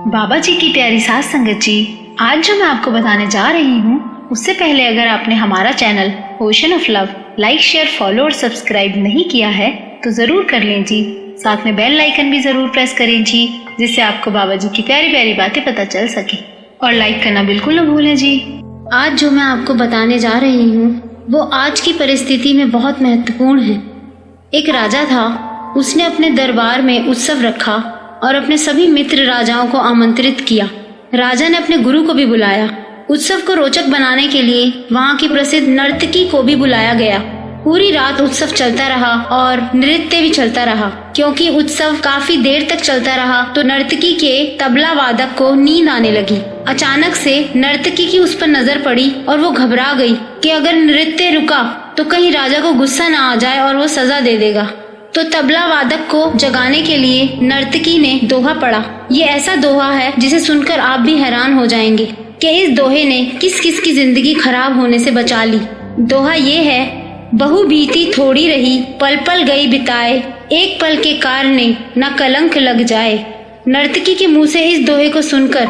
बाबा जी की प्यारी सास संगत जी, आज जो मैं आपको बताने जा रही हूँ उससे पहले अगर आपने हमारा channel ocean of love like share follow और सब्सक्राइब नहीं किया है तो जरूर कर लें जी। साथ में बेल आइकन भी जरूर प्रेस करें जी, जिससे आपको बाबा जी की प्यारी प्यारी बातें पता चल सके। और लाइक करना बिल्कुल न भूलें जी। आज जो मैं आपको बताने जा रही हूँ वो आज की परिस्थिति में बहुत महत्वपूर्ण है। एक राजा था, उसने अपने दरबार में उत्सव रखा और अपने सभी मित्र राजाओं को आमंत्रित किया। राजा ने अपने गुरु को भी बुलाया। उत्सव को रोचक बनाने के लिए वहाँ की प्रसिद्ध नर्तकी को भी बुलाया गया। पूरी रात उत्सव चलता रहा और नृत्य भी चलता रहा। क्योंकि उत्सव काफी देर तक चलता रहा तो नर्तकी के तबला वादक को नींद आने लगी। अचानक से नर्तकी की उस पर नजर पड़ी और वो घबरा गई कि अगर नृत्य रुका तो कहीं राजा को गुस्सा न आ जाए और वो सजा दे देगा। तो तबला वादक को जगाने के लिए नर्तकी ने दोहा पढ़ा। ये ऐसा दोहा है जिसे सुनकर आप भी हैरान हो जाएंगे कि इस दोहे ने किस किस की जिंदगी खराब होने से बचा ली। दोहा ये है, बहु बीती थोड़ी रही, पल पल गई बिताए, एक पल के कारणे न कलंक लग जाए। नर्तकी के मुंह से इस दोहे को सुनकर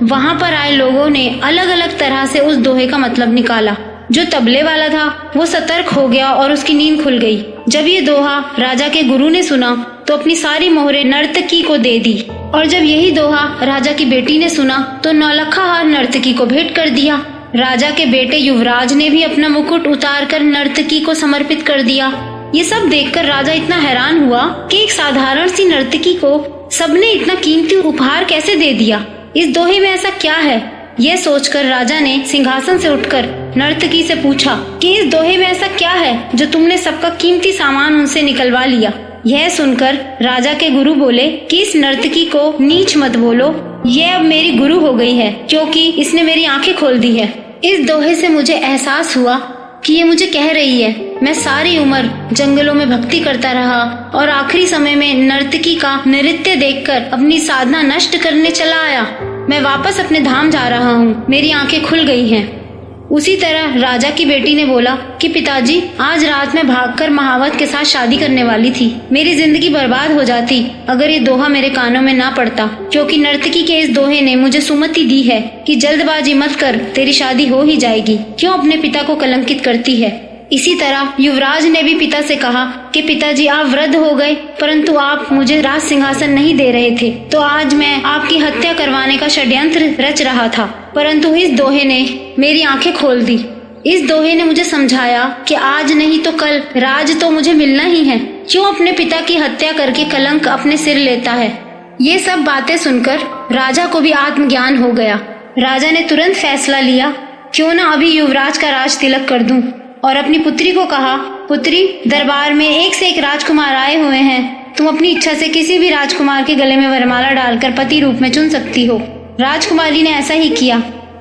वहां पर आए लोगों ने अलग अलग तरह से उस दोहे का मतलब निकाला। जो तबले वाला था वो सतर्क हो गया और उसकी नींद खुल गई। जब ये दोहा राजा के गुरु ने सुना तो अपनी सारी मोहरें नर्तकी को दे दी। और जब यही दोहा राजा की बेटी ने सुना तो नौलखा हार नर्तकी को भेंट कर दिया। राजा के बेटे युवराज ने भी अपना मुकुट उतारकर नर्तकी को समर्पित कर दिया। ये सब देखकर राजा इतना हैरान हुआ कि एक साधारण सी नर्तकी को सबने इतना कीमती उपहार कैसे दे दिया। इस दोहे में ऐसा क्या है? यह सोचकर राजा ने सिंहासन से उठकर नर्तकी से पूछा कि इस दोहे में ऐसा क्या है जो तुमने सबका कीमती सामान उनसे निकलवा लिया। यह सुनकर राजा के गुरु बोले कि इस नर्तकी को नीच मत बोलो, यह अब मेरी गुरु हो गई है क्योंकि इसने मेरी आंखें खोल दी है। इस दोहे से मुझे एहसास हुआ कि ये मुझे कह रही है मैं सारी उम्र जंगलों में भक्ति करता रहा और आखिरी समय में नर्तकी का नृत्य देखकर अपनी साधना नष्ट करने चला आया। मैं वापस अपने धाम जा रहा हूँ, मेरी आंखें खुल गई हैं। उसी तरह राजा की बेटी ने बोला कि पिताजी, आज रात में भागकर महावत के साथ शादी करने वाली थी। मेरी जिंदगी बर्बाद हो जाती अगर ये दोहा मेरे कानों में ना पड़ता, क्योंकि नर्तकी के इस दोहे ने मुझे सुमति दी है कि जल्दबाजी मत कर, तेरी शादी हो ही जाएगी। क्यों अपने पिता को कलंकित करती है? इसी तरह युवराज ने भी पिता से कहा कि पिताजी, आप वृद्ध हो गए परंतु आप मुझे राज सिंहासन नहीं दे रहे थे, तो आज मैं आपकी हत्या करवाने का षड्यंत्र रच रहा था, परंतु इस दोहे ने मेरी आंखें खोल दी। इस दोहे ने मुझे समझाया कि आज नहीं तो कल राज तो मुझे मिलना ही है। क्यों अपने पिता की हत्या करके कलंक अपने सिर लेता है? ये सब बातें सुनकर राजा को भी आत्मज्ञान हो गया। राजा ने तुरंत फैसला लिया, क्यों ना अभी युवराज का राज तिलक कर दूं, और अपनी पुत्री को कहा, पुत्री, दरबार में एक से एक राजकुमार आए हुए हैं, तुम अपनी इच्छा से किसी भी राजकुमार के गले में वरमाला डालकर पति रूप में चुन सकती हो। राजकुमारी ने ऐसा ही किया।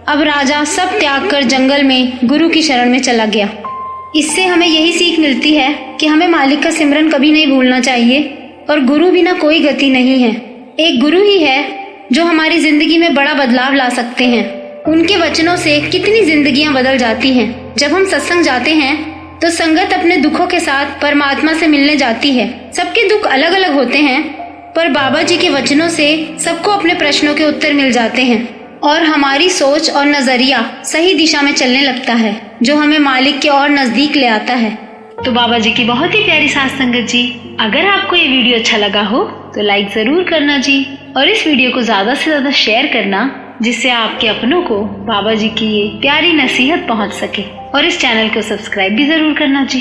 अब राजा सब त्याग कर जंगल में गुरु की शरण में चला गया। इससे हमें यही सीख मिलती है कि हमें मालिक का सिमरन कभी नहीं भूलना चाहिए और गुरु बिना कोई गति नहीं है। एक गुरु ही है जो हमारी जिंदगी में बड़ा बदलाव ला सकते हैं। उनके वचनों से कितनी जिंदगियां बदल जाती हैं। जब हम सत्संग जाते हैं तो संगत अपने दुखों के साथ परमात्मा से मिलने जाती है। सबके दुख अलग अलग होते हैं, पर बाबा जी के वचनों से सबको अपने प्रश्नों के उत्तर मिल जाते हैं और हमारी सोच और नजरिया सही दिशा में चलने लगता है, जो हमें मालिक के और नजदीक ले आता है। तो बाबा जी की बहुत ही प्यारी सास संगत जी, अगर आपको ये वीडियो अच्छा लगा हो तो लाइक जरूर करना जी, और इस वीडियो को ज्यादा से ज्यादा शेयर करना, जिससे आपके अपनों को बाबा जी की ये प्यारी नसीहत पहुंच सके। और इस चैनल को सब्सक्राइब भी जरूर करना जी।